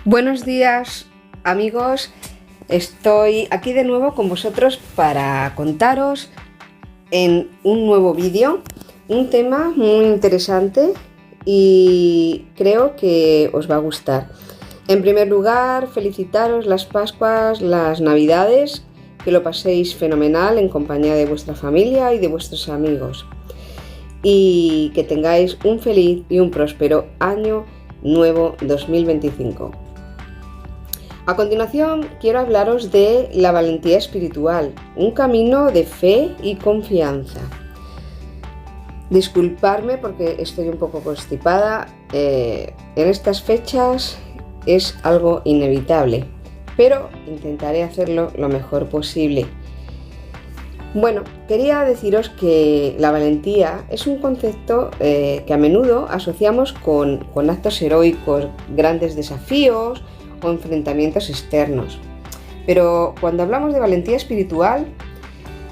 Buenos días, amigos. Estoy aquí de nuevo con vosotros para contaros en un nuevo vídeo un tema muy interesante y creo que os va a gustar. En primer lugar, felicitaros las Pascuas, las Navidades, que lo paséis fenomenal en compañía de vuestra familia y de vuestros amigos y que tengáis un feliz y un próspero año nuevo 2025. A continuación quiero hablaros de la valentía espiritual, un camino de fe y confianza. Disculpadme porque estoy un poco constipada, en estas fechas es algo inevitable, pero intentaré hacerlo lo mejor posible. Bueno, quería deciros que la valentía es un concepto que a menudo asociamos con actos heroicos, grandes desafíos o enfrentamientos externos. Pero cuando hablamos de valentía espiritual,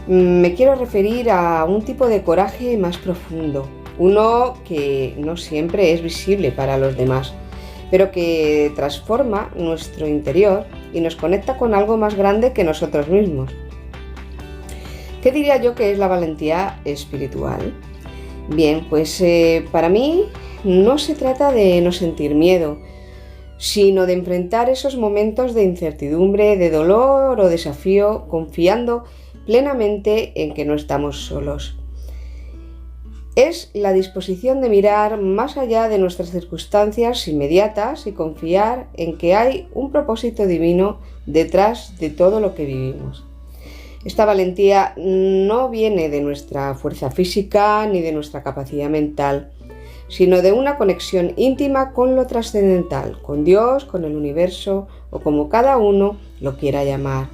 me quiero referir a un tipo de coraje más profundo, uno que no siempre es visible para los demás, pero que transforma nuestro interior y nos conecta con algo más grande que nosotros mismos. ¿Qué diría yo que es la valentía espiritual? Bien, pues para mí no se trata de no sentir miedo, sino de enfrentar esos momentos de incertidumbre, de dolor o desafío, confiando plenamente en que no estamos solos. Es la disposición de mirar más allá de nuestras circunstancias inmediatas y confiar en que hay un propósito divino detrás de todo lo que vivimos. Esta valentía no viene de nuestra fuerza física ni de nuestra capacidad mental, sino de una conexión íntima con lo trascendental, con Dios, con el universo o como cada uno lo quiera llamar.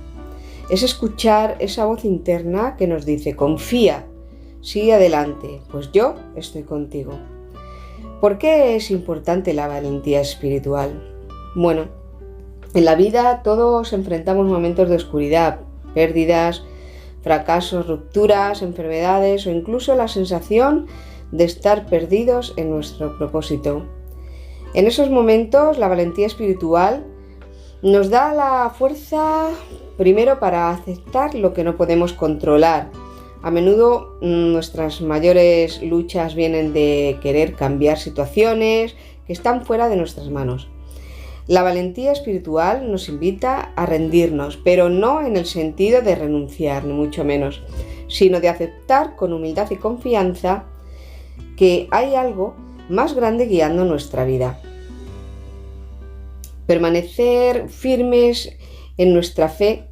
Es escuchar esa voz interna que nos dice: confía, sigue adelante, pues yo estoy contigo. ¿Por qué es importante la valentía espiritual? Bueno, en la vida todos enfrentamos momentos de oscuridad, pérdidas, fracasos, rupturas, enfermedades o incluso la sensación de estar perdidos en nuestro propósito. En esos momentos la valentía espiritual nos da la fuerza primero para aceptar lo que no podemos controlar. A menudo nuestras mayores luchas vienen de querer cambiar situaciones que están fuera de nuestras manos. La valentía espiritual nos invita a rendirnos, pero no en el sentido de renunciar, ni mucho menos, sino de aceptar con humildad y confianza que hay algo más grande guiando nuestra vida. Permanecer firmes en nuestra fe,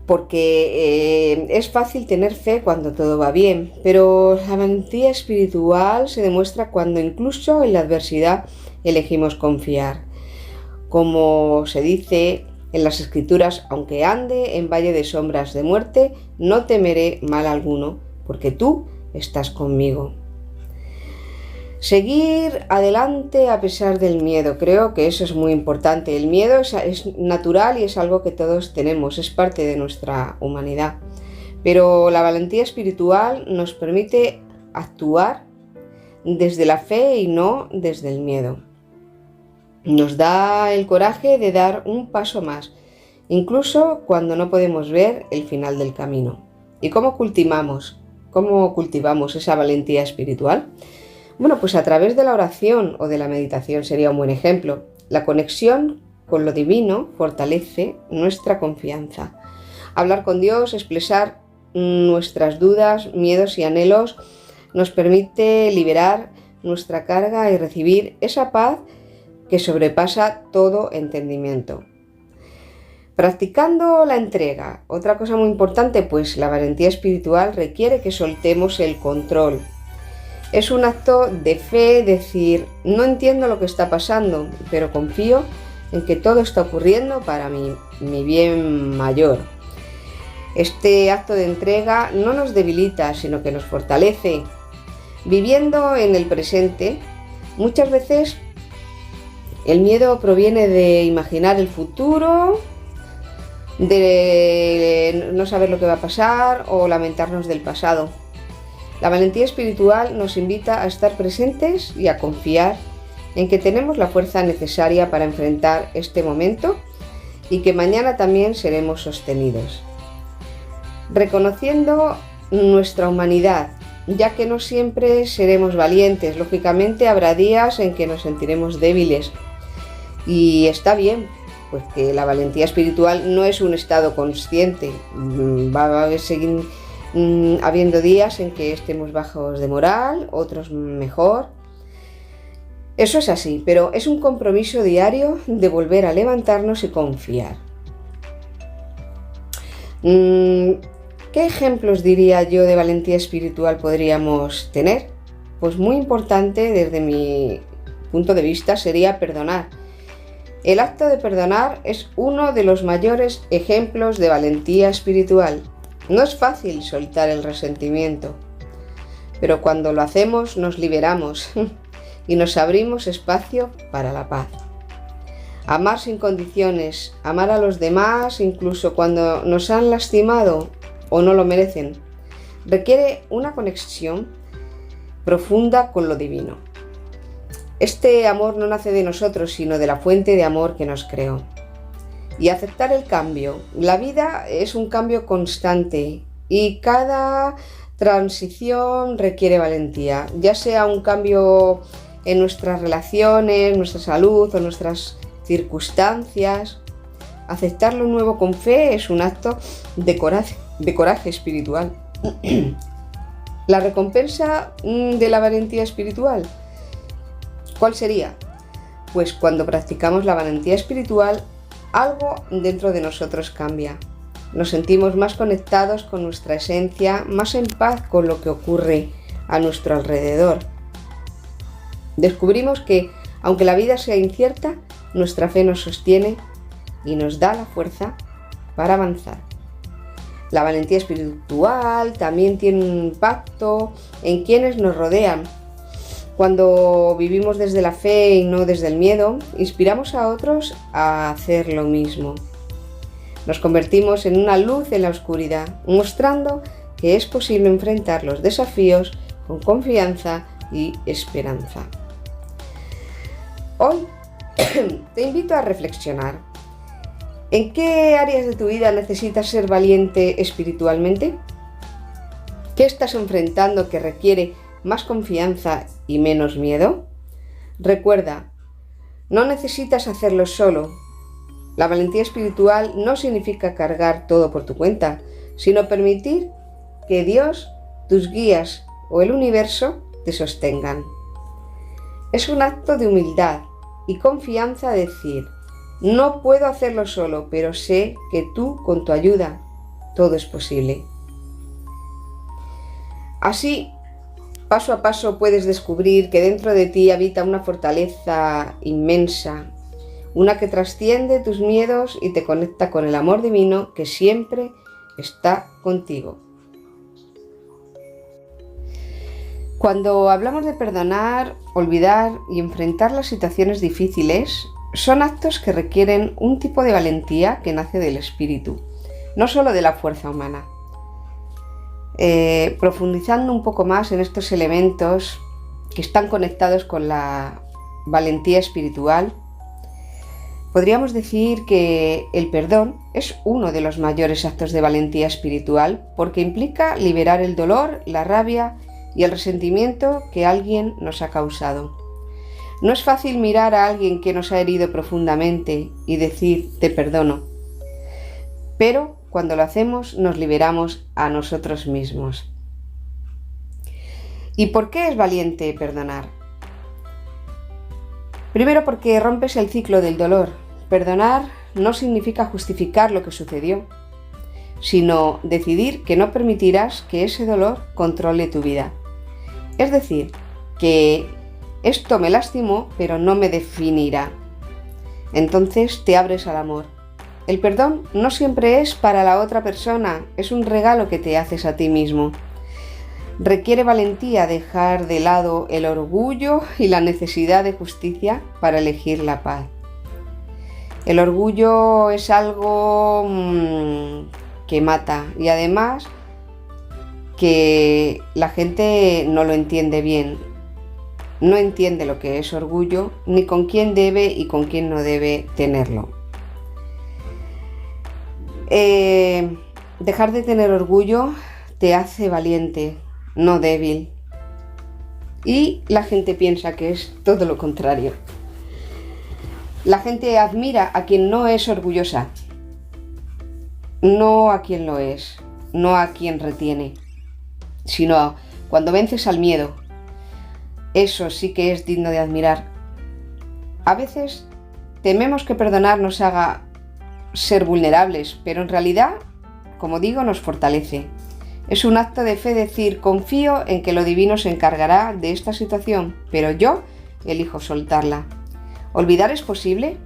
porque es fácil tener fe cuando todo va bien, pero la valentía espiritual se demuestra cuando incluso en la adversidad elegimos confiar. Como se dice en las Escrituras: aunque ande en valle de sombras de muerte, no temeré mal alguno, porque tú estás conmigo. Seguir adelante a pesar del miedo, creo que eso es muy importante. El miedo es natural y es algo que todos tenemos, es parte de nuestra humanidad. Pero la valentía espiritual nos permite actuar desde la fe y no desde el miedo. Nos da el coraje de dar un paso más, incluso cuando no podemos ver el final del camino. ¿Y cómo cultivamos esa valentía espiritual? Bueno, pues a través de la oración o de la meditación sería un buen ejemplo. La conexión con lo divino fortalece nuestra confianza. Hablar con Dios, expresar nuestras dudas, miedos y anhelos nos permite liberar nuestra carga y recibir esa paz que sobrepasa todo entendimiento. Practicando la entrega, otra cosa muy importante, pues la valentía espiritual requiere que soltemos el control. Es un acto de fe decir: no entiendo lo que está pasando, pero confío en que todo está ocurriendo para mi bien mayor. Este acto de entrega no nos debilita, sino que nos fortalece. Viviendo en el presente, muchas veces el miedo proviene de imaginar el futuro, de no saber lo que va a pasar o lamentarnos del pasado. La valentía espiritual nos invita a estar presentes y a confiar en que tenemos la fuerza necesaria para enfrentar este momento y que mañana también seremos sostenidos. Reconociendo nuestra humanidad, ya que no siempre seremos valientes. Lógicamente habrá días en que nos sentiremos débiles y está bien, pues que la valentía espiritual no es un estado consciente. Va a seguir habiendo días en que estemos bajos de moral, otros mejor. Eso es así, pero es un compromiso diario de volver a levantarnos y confiar. ¿Qué ejemplos, diría yo, de valentía espiritual podríamos tener? Pues muy importante desde mi punto de vista sería perdonar. El acto de perdonar es uno de los mayores ejemplos de valentía espiritual. No es fácil soltar el resentimiento, pero cuando lo hacemos nos liberamos y nos abrimos espacio para la paz. Amar sin condiciones, amar a los demás incluso cuando nos han lastimado o no lo merecen, requiere una conexión profunda con lo divino. Este amor no nace de nosotros, sino de la fuente de amor que nos creó. Y aceptar el cambio. La vida es un cambio constante y cada transición requiere valentía, ya sea un cambio en nuestras relaciones, nuestra salud o nuestras circunstancias. Aceptar lo nuevo con fe es un acto de coraje espiritual. La recompensa de la valentía espiritual, ¿cuál sería? Pues cuando practicamos la valentía espiritual, algo dentro de nosotros cambia. Nos sentimos más conectados con nuestra esencia, más en paz con lo que ocurre a nuestro alrededor. Descubrimos que, aunque la vida sea incierta, nuestra fe nos sostiene y nos da la fuerza para avanzar. La valentía espiritual también tiene un impacto en quienes nos rodean. Cuando vivimos desde la fe y no desde el miedo, inspiramos a otros a hacer lo mismo. Nos convertimos en una luz en la oscuridad, mostrando que es posible enfrentar los desafíos con confianza y esperanza. Hoy te invito a reflexionar. ¿En qué áreas de tu vida necesitas ser valiente espiritualmente? ¿Qué estás enfrentando que requiere más confianza y menos miedo? Recuerda, no necesitas hacerlo solo. La valentía espiritual no significa cargar todo por tu cuenta, sino permitir que Dios, tus guías o el universo te sostengan. Es un acto de humildad y confianza decir: no puedo hacerlo solo, pero sé que tú, con tu ayuda, todo es posible. Así, paso a paso puedes descubrir que dentro de ti habita una fortaleza inmensa, una que trasciende tus miedos y te conecta con el amor divino que siempre está contigo. Cuando hablamos de perdonar, olvidar y enfrentar las situaciones difíciles, son actos que requieren un tipo de valentía que nace del espíritu, no solo de la fuerza humana. Profundizando un poco más en estos elementos que están conectados con la valentía espiritual, podríamos decir que el perdón es uno de los mayores actos de valentía espiritual porque implica liberar el dolor, la rabia y el resentimiento que alguien nos ha causado. No es fácil mirar a alguien que nos ha herido profundamente y decir te perdono, pero cuando lo hacemos nos liberamos a nosotros mismos. ¿Y por qué es valiente perdonar? Primero porque rompes el ciclo del dolor. Perdonar no significa justificar lo que sucedió, sino decidir que no permitirás que ese dolor controle tu vida. Es decir, que esto me lastimó, pero no me definirá. Entonces te abres al amor. El perdón no siempre es para la otra persona, es un regalo que te haces a ti mismo. Requiere valentía dejar de lado el orgullo y la necesidad de justicia para elegir la paz. El orgullo es algo que mata y además que la gente no lo entiende bien. no entiende lo que es orgullo, ni con quién debe y con quién no debe tenerlo. Dejar de tener orgullo te hace valiente, no débil. Y la gente piensa que es todo lo contrario. La gente admira a quien no es orgullosa, no a quien lo es, no a quien retiene, sino cuando vences al miedo. Eso sí que es digno de admirar. A veces tememos que perdonar nos haga ser vulnerables, pero en realidad, como digo, nos fortalece. Es un acto de fe decir, confío en que lo divino se encargará de esta situación, pero yo elijo soltarla. ¿Olvidar es posible?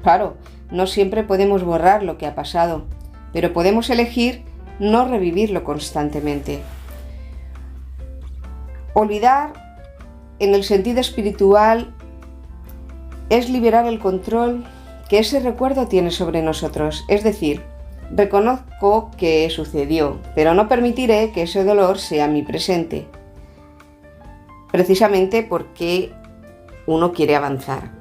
Claro, no siempre podemos borrar lo que ha pasado, pero podemos elegir no revivirlo constantemente. Olvidar, en el sentido espiritual, es liberar el control que ese recuerdo tiene sobre nosotros. Es decir, reconozco que sucedió, pero no permitiré que ese dolor sea mi presente. Precisamente porque uno quiere avanzar.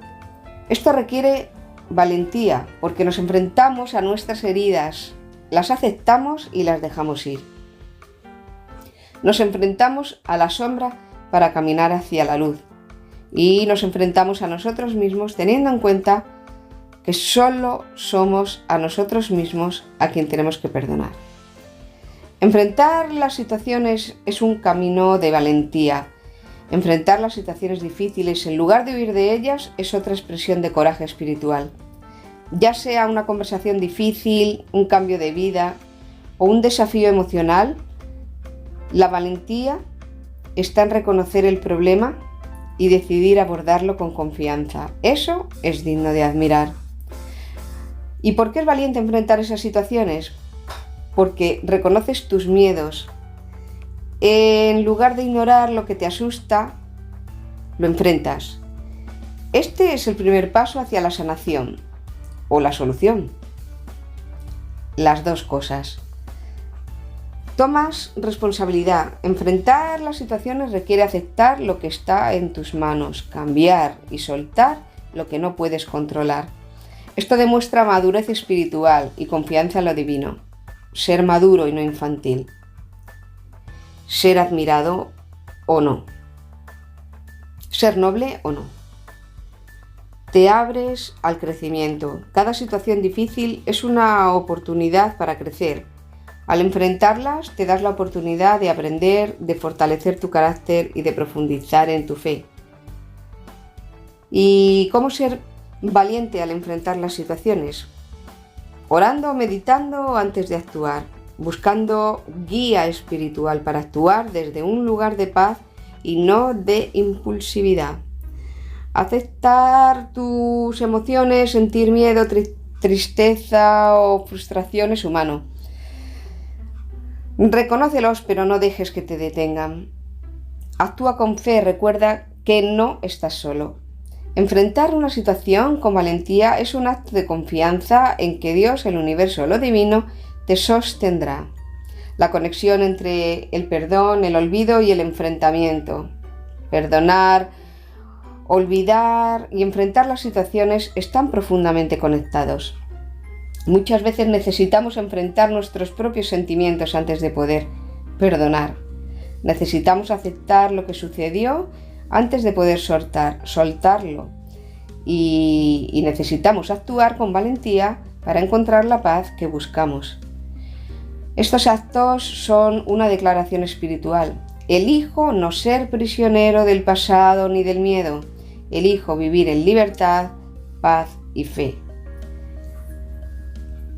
Esto requiere valentía, porque nos enfrentamos a nuestras heridas, las aceptamos y las dejamos ir. Nos enfrentamos a la sombra para caminar hacia la luz y nos enfrentamos a nosotros mismos teniendo en cuenta que solo somos a nosotros mismos a quien tenemos que perdonar. Enfrentar las situaciones es un camino de valentía. Enfrentar las situaciones difíciles en lugar de huir de ellas es otra expresión de coraje espiritual. Ya sea una conversación difícil, un cambio de vida o un desafío emocional, la valentía está en reconocer el problema y decidir abordarlo con confianza. Eso es digno de admirar. ¿Y por qué es valiente enfrentar esas situaciones? Porque reconoces tus miedos. En lugar de ignorar lo que te asusta, lo enfrentas. Este es el primer paso hacia la sanación o la solución. Las dos cosas. Tomas responsabilidad. Enfrentar las situaciones requiere aceptar lo que está en tus manos, cambiar y soltar lo que no puedes controlar. Esto demuestra madurez espiritual y confianza en lo divino. Ser maduro y no infantil. Ser admirado o no. Ser noble o no. Te abres al crecimiento. Cada situación difícil es una oportunidad para crecer. Al enfrentarlas, te das la oportunidad de aprender, de fortalecer tu carácter y de profundizar en tu fe. ¿Y cómo ser valiente al enfrentar las situaciones? Orando o meditando antes de actuar, buscando guía espiritual para actuar desde un lugar de paz y no de impulsividad. Aceptar tus emociones, sentir miedo, tristeza o frustración es humano. Reconócelos, pero no dejes que te detengan. Actúa con fe, recuerda que no estás solo. Enfrentar una situación con valentía es un acto de confianza en que Dios, el universo, lo divino, te sostendrá. La conexión entre el perdón, el olvido y el enfrentamiento. Perdonar, olvidar y enfrentar las situaciones están profundamente conectados. Muchas veces necesitamos enfrentar nuestros propios sentimientos antes de poder perdonar. Necesitamos aceptar lo que sucedió antes de poder soltarlo. Y necesitamos actuar con valentía para encontrar la paz que buscamos. Estos actos son una declaración espiritual. Elijo no ser prisionero del pasado ni del miedo. Elijo vivir en libertad, paz y fe.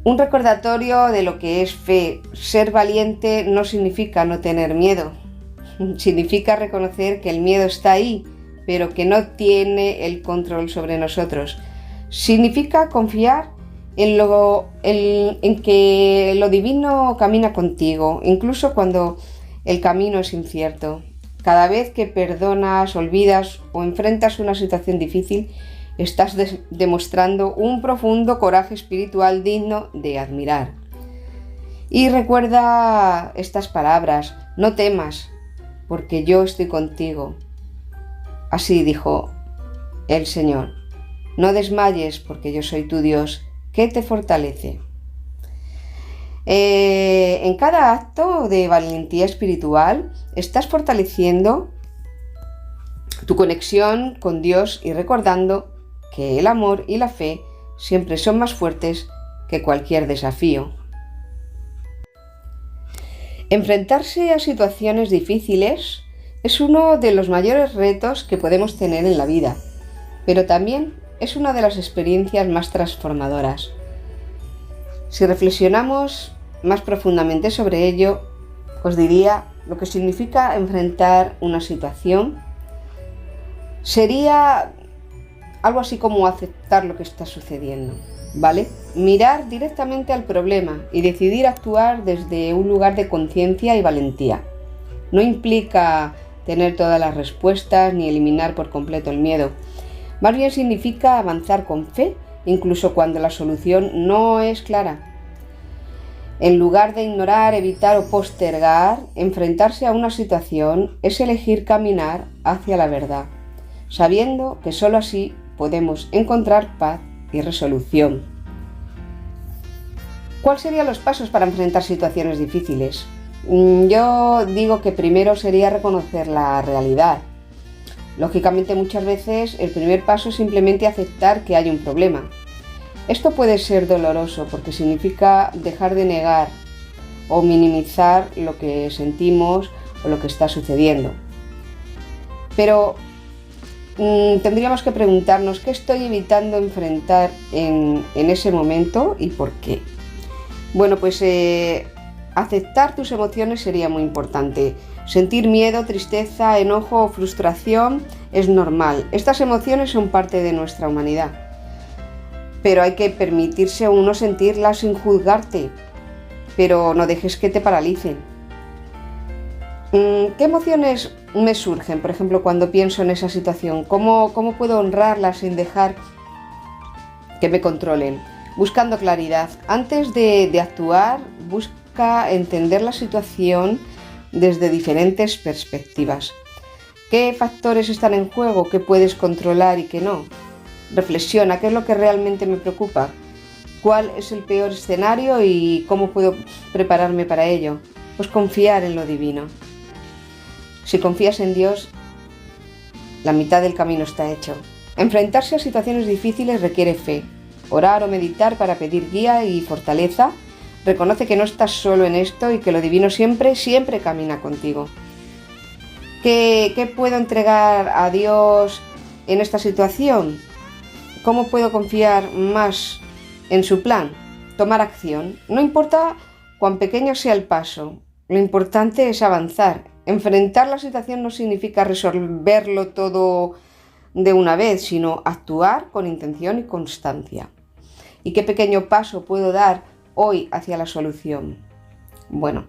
Un recordatorio de lo que es fe. Ser valiente no significa no tener miedo. Significa reconocer que el miedo está ahí, pero que no tiene el control sobre nosotros. Significa confiar en que lo divino camina contigo, incluso cuando el camino es incierto. Cada vez que perdonas, olvidas o enfrentas una situación difícil, estás demostrando un profundo coraje espiritual digno de admirar. Y recuerda estas palabras: no temas, porque yo estoy contigo. Así dijo el Señor: no desmayes, porque yo soy tu Dios, que te fortalece. En cada acto de valentía espiritual estás fortaleciendo tu conexión con Dios y recordando que el amor y la fe siempre son más fuertes que cualquier desafío. Enfrentarse a situaciones difíciles es uno de los mayores retos que podemos tener en la vida, pero también es una de las experiencias más transformadoras. Si reflexionamos más profundamente sobre ello, os diría lo que significa enfrentar una situación. Sería algo así como aceptar lo que está sucediendo, ¿vale? Mirar directamente al problema y decidir actuar desde un lugar de conciencia y valentía. No implica tener todas las respuestas ni eliminar por completo el miedo. Más bien significa avanzar con fe, incluso cuando la solución no es clara. En lugar de ignorar, evitar o postergar, enfrentarse a una situación es elegir caminar hacia la verdad, sabiendo que sólo así podemos encontrar paz y resolución. ¿Cuáles serían los pasos para enfrentar situaciones difíciles? Yo digo que primero sería reconocer la realidad. Lógicamente, muchas veces el primer paso es simplemente aceptar que hay un problema. Esto puede ser doloroso porque significa dejar de negar o minimizar lo que sentimos o lo que está sucediendo. Pero tendríamos que preguntarnos qué estoy evitando enfrentar en ese momento y por qué. Bueno, pues aceptar tus emociones sería muy importante. Sentir miedo, tristeza, enojo o frustración es normal. Estas emociones son parte de nuestra humanidad. Pero hay que permitirse a uno sentirlas sin juzgarte, pero no dejes que te paralicen. ¿Qué emociones me surgen, por ejemplo, cuando pienso en esa situación? ¿Cómo puedo honrarlas sin dejar que me controlen? Buscando claridad. Antes de actuar, busca entender la situación desde diferentes perspectivas. ¿Qué factores están en juego? ¿Qué puedes controlar y qué no? Reflexiona, ¿qué es lo que realmente me preocupa? ¿Cuál es el peor escenario y cómo puedo prepararme para ello? Pues confiar en lo divino. Si confías en Dios, la mitad del camino está hecho. Enfrentarse a situaciones difíciles requiere fe. Orar o meditar para pedir guía y fortaleza. Reconoce que no estás solo en esto y que lo divino siempre camina contigo. ¿Qué puedo entregar a Dios en esta situación? ¿Cómo puedo confiar más en su plan? Tomar acción. No importa cuán pequeño sea el paso, lo importante es avanzar. Enfrentar la situación no significa resolverlo todo de una vez, sino actuar con intención y constancia. ¿Y qué pequeño paso puedo dar hoy hacia la solución? Bueno,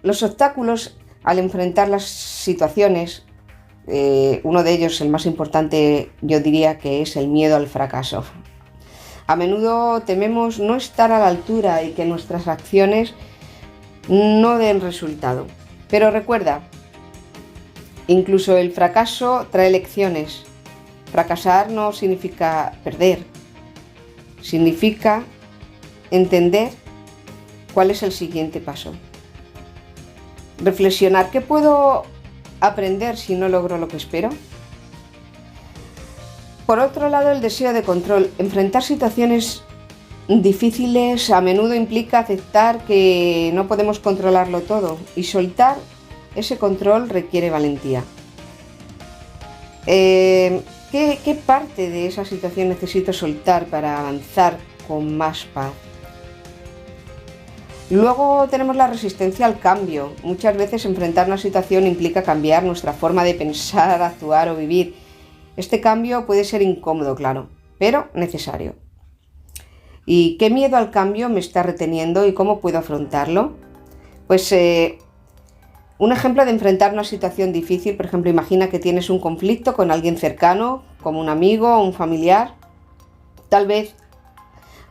los obstáculos al enfrentar las situaciones, uno de ellos, el más importante, yo diría que es el miedo al fracaso. A menudo tememos no estar a la altura y que nuestras acciones no den resultado. Pero recuerda, incluso el fracaso trae lecciones. Fracasar no significa perder, significa entender cuál es el siguiente paso. Reflexionar, ¿qué puedo aprender si no logro lo que espero? Por otro lado, el deseo de control. Enfrentar situaciones difíciles a menudo implica aceptar que no podemos controlarlo todo, y soltar ese control requiere valentía. ¿Qué parte de esa situación necesito soltar para avanzar con más paz? Luego tenemos la resistencia al cambio. Muchas veces enfrentar una situación implica cambiar nuestra forma de pensar, actuar o vivir. Este cambio puede ser incómodo, claro, pero necesario. ¿Y qué miedo al cambio me está reteniendo y cómo puedo afrontarlo? Pues un ejemplo de enfrentar una situación difícil, por ejemplo, imagina que tienes un conflicto con alguien cercano, como un amigo o un familiar. Tal vez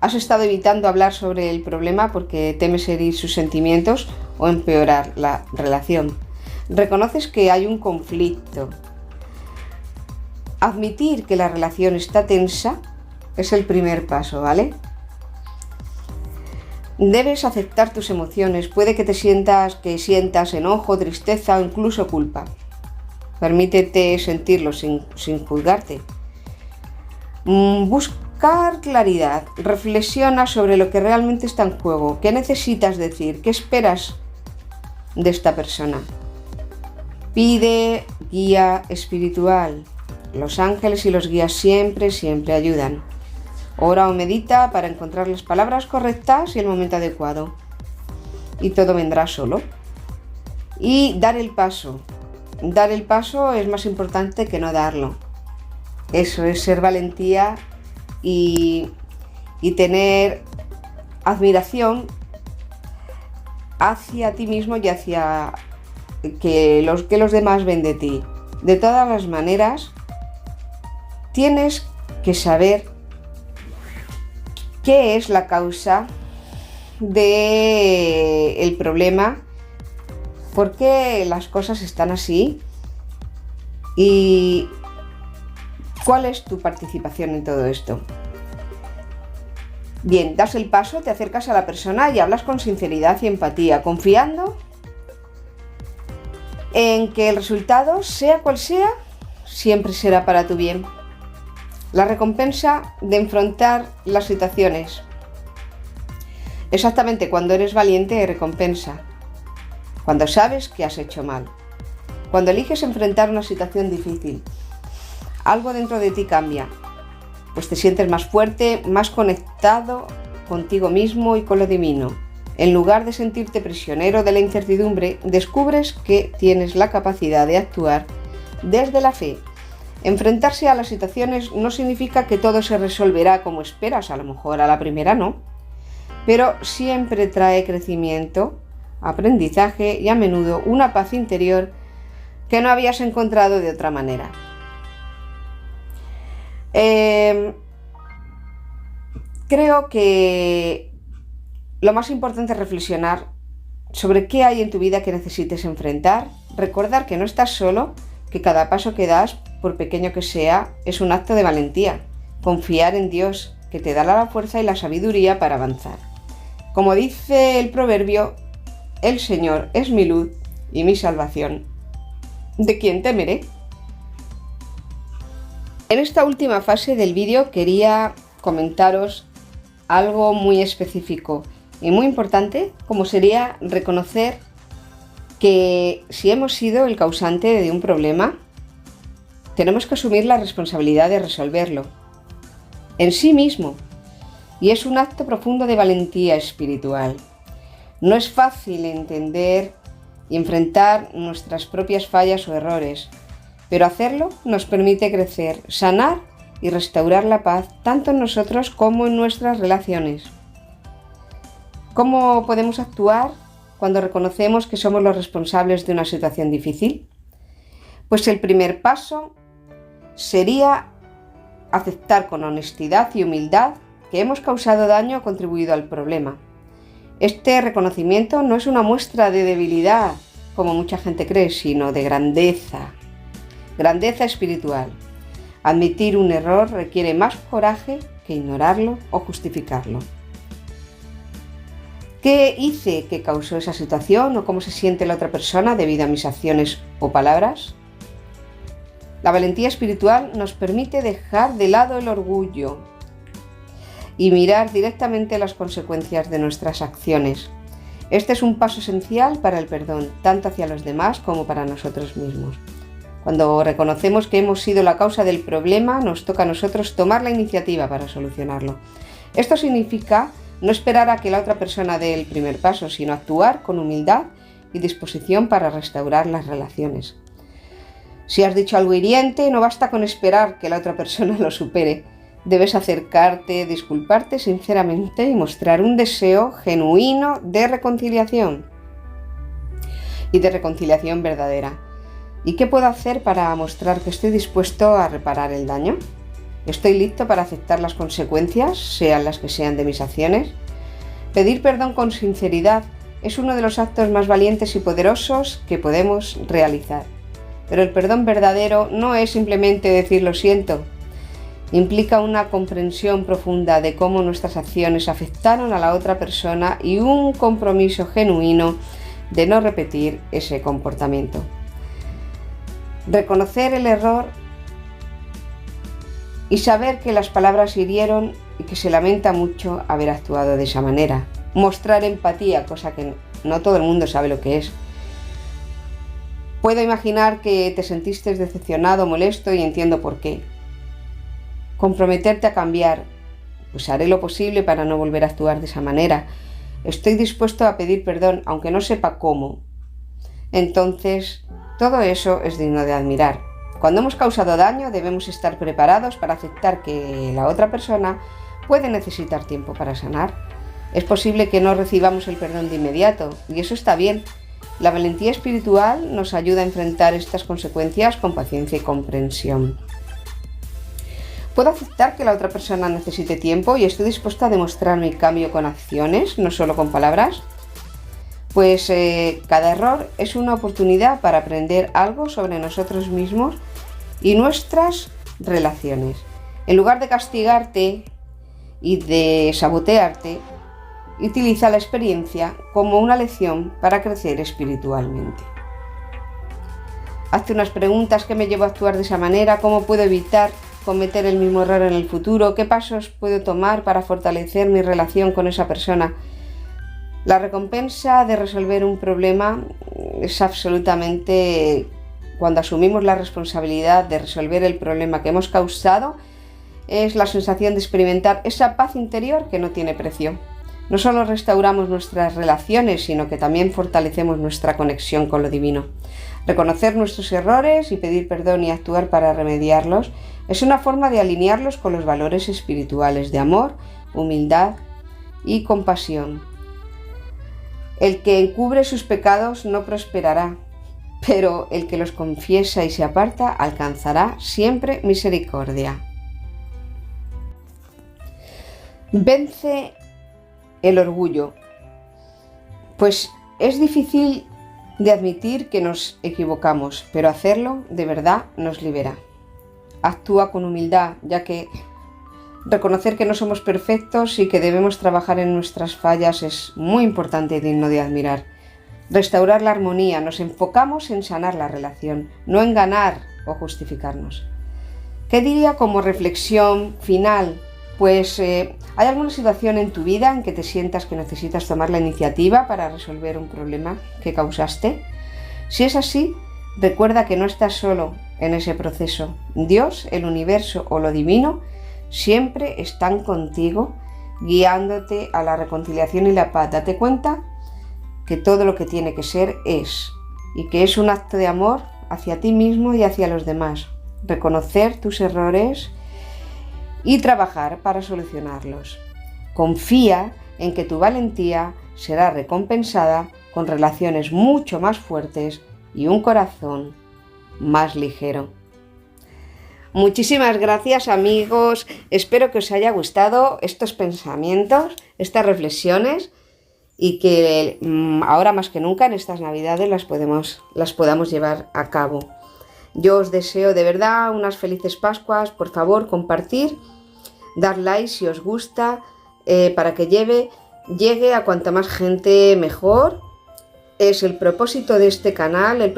has estado evitando hablar sobre el problema porque temes herir sus sentimientos o empeorar la relación. Reconoces que hay un conflicto. Admitir que la relación está tensa es el primer paso, ¿vale? Debes aceptar tus emociones. Puede que sientas enojo, tristeza o incluso culpa. Permítete sentirlo sin juzgarte. Buscar claridad. Reflexiona sobre lo que realmente está en juego. ¿Qué necesitas decir? ¿Qué esperas de esta persona? Pide guía espiritual. Los ángeles y los guías siempre ayudan. Ora o medita para encontrar las palabras correctas y el momento adecuado. Y todo vendrá solo. Y dar el paso. Dar el paso es más importante que no darlo. Eso es ser valentía y tener admiración hacia ti mismo y hacia que los demás ven de ti. De todas las maneras, tienes que saber qué es la causa del problema, por qué las cosas están así y cuál es tu participación en todo esto. Bien, das el paso, te acercas a la persona y hablas con sinceridad y empatía, confiando en que el resultado, sea cual sea, siempre será para tu bien. La recompensa de enfrentar las situaciones. Exactamente, cuando eres valiente hay recompensa. Cuando sabes que has hecho mal. Cuando eliges enfrentar una situación difícil. Algo dentro de ti cambia. Pues te sientes más fuerte, más conectado contigo mismo y con lo divino. En lugar de sentirte prisionero de la incertidumbre, descubres que tienes la capacidad de actuar desde la fe. Enfrentarse a las situaciones no significa que todo se resolverá como esperas, a lo mejor a la primera no, pero siempre trae crecimiento, aprendizaje y a menudo una paz interior que no habías encontrado de otra manera. Creo que lo más importante es reflexionar sobre qué hay en tu vida que necesites enfrentar, recordar que no estás solo, que cada paso que das, por pequeño que sea, es un acto de valentía. Confiar en Dios, que te da la fuerza y la sabiduría para avanzar. Como dice el proverbio, el Señor es mi luz y mi salvación. ¿De quién temeré? En esta última fase del vídeo quería comentaros algo muy específico y muy importante, como sería reconocer que si hemos sido el causante de un problema, tenemos que asumir la responsabilidad de resolverlo en sí mismo, y es un acto profundo de valentía espiritual. No es fácil entender y enfrentar nuestras propias fallas o errores, pero hacerlo nos permite crecer, sanar y restaurar la paz tanto en nosotros como en nuestras relaciones. ¿Cómo podemos actuar cuando reconocemos que somos los responsables de una situación difícil? Pues el primer paso sería aceptar con honestidad y humildad que hemos causado daño o contribuido al problema. Este reconocimiento no es una muestra de debilidad, como mucha gente cree, sino de grandeza espiritual. Admitir un error requiere más coraje que ignorarlo o justificarlo. ¿Qué hice que causó esa situación o cómo se siente la otra persona debido a mis acciones o palabras? La valentía espiritual nos permite dejar de lado el orgullo y mirar directamente las consecuencias de nuestras acciones. Este es un paso esencial para el perdón, tanto hacia los demás como para nosotros mismos. Cuando reconocemos que hemos sido la causa del problema, nos toca a nosotros tomar la iniciativa para solucionarlo. Esto significa no esperar a que la otra persona dé el primer paso, sino actuar con humildad y disposición para restaurar las relaciones. Si has dicho algo hiriente, no basta con esperar que la otra persona lo supere. Debes acercarte, disculparte sinceramente y mostrar un deseo genuino de reconciliación y de reconciliación verdadera. ¿Y qué puedo hacer para mostrar que estoy dispuesto a reparar el daño? ¿Estoy listo para aceptar las consecuencias, sean las que sean, de mis acciones? Pedir perdón con sinceridad es uno de los actos más valientes y poderosos que podemos realizar. Pero el perdón verdadero no es simplemente decir lo siento. Implica una comprensión profunda de cómo nuestras acciones afectaron a la otra persona y un compromiso genuino de no repetir ese comportamiento. Reconocer el error y saber que las palabras hirieron y que se lamenta mucho haber actuado de esa manera. Mostrar empatía, cosa que no todo el mundo sabe lo que es. Puedo imaginar que te sentiste decepcionado, molesto y entiendo por qué. Comprometerte a cambiar, pues haré lo posible para no volver a actuar de esa manera. Estoy dispuesto a pedir perdón, aunque no sepa cómo. Entonces, todo eso es digno de admirar. Cuando hemos causado daño, debemos estar preparados para aceptar que la otra persona puede necesitar tiempo para sanar. Es posible que no recibamos el perdón de inmediato, y eso está bien. La valentía espiritual nos ayuda a enfrentar estas consecuencias con paciencia y comprensión. ¿Puedo aceptar que la otra persona necesite tiempo y estoy dispuesta a demostrar mi cambio con acciones, no solo con palabras? Pues cada error es una oportunidad para aprender algo sobre nosotros mismos y nuestras relaciones. En lugar de castigarte y de sabotearte, utiliza la experiencia como una lección para crecer espiritualmente. Hazte unas preguntas: ¿qué me llevó a actuar de esa manera? ¿Cómo puedo evitar cometer el mismo error en el futuro? ¿Qué pasos puedo tomar para fortalecer mi relación con esa persona? La recompensa de resolver un problema es absolutamente cuando asumimos la responsabilidad de resolver el problema que hemos causado, es la sensación de experimentar esa paz interior que no tiene precio. No solo restauramos nuestras relaciones, sino que también fortalecemos nuestra conexión con lo divino. Reconocer nuestros errores y pedir perdón y actuar para remediarlos es una forma de alinearlos con los valores espirituales de amor, humildad y compasión. El que encubre sus pecados no prosperará, pero el que los confiesa y se aparta alcanzará siempre misericordia. Vence el orgullo. Pues es difícil de admitir que nos equivocamos, pero hacerlo de verdad nos libera. Actúa con humildad, ya que reconocer que no somos perfectos y que debemos trabajar en nuestras fallas es muy importante y digno de admirar. Restaurar la armonía, nos enfocamos en sanar la relación, no en ganar o justificarnos. ¿Qué diría como reflexión final? Pues ¿hay alguna situación en tu vida en que te sientas que necesitas tomar la iniciativa para resolver un problema que causaste? Si es así, recuerda que no estás solo en ese proceso. Dios, el universo o lo divino siempre están contigo, guiándote a la reconciliación y la paz. Date cuenta que todo lo que tiene que ser es, y que es un acto de amor hacia ti mismo y hacia los demás. Reconocer tus errores y trabajar para solucionarlos. Confía en que tu valentía será recompensada con relaciones mucho más fuertes y un corazón más ligero. Muchísimas gracias, amigos. Espero que os haya gustado estos pensamientos, estas reflexiones, y que ahora más que nunca en estas Navidades las podamos llevar a cabo. Yo os deseo de verdad unas felices Pascuas. Por favor, compartir, dar like si os gusta, para que llegue a cuanta más gente mejor. Es el propósito de este canal, el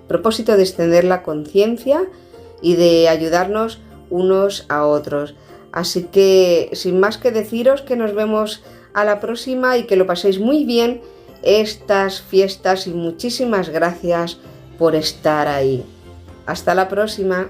propósito de extender la conciencia y de ayudarnos unos a otros. Así que, sin más que deciros, que nos vemos a la próxima y que lo paséis muy bien estas fiestas, y muchísimas gracias por estar ahí. Hasta la próxima.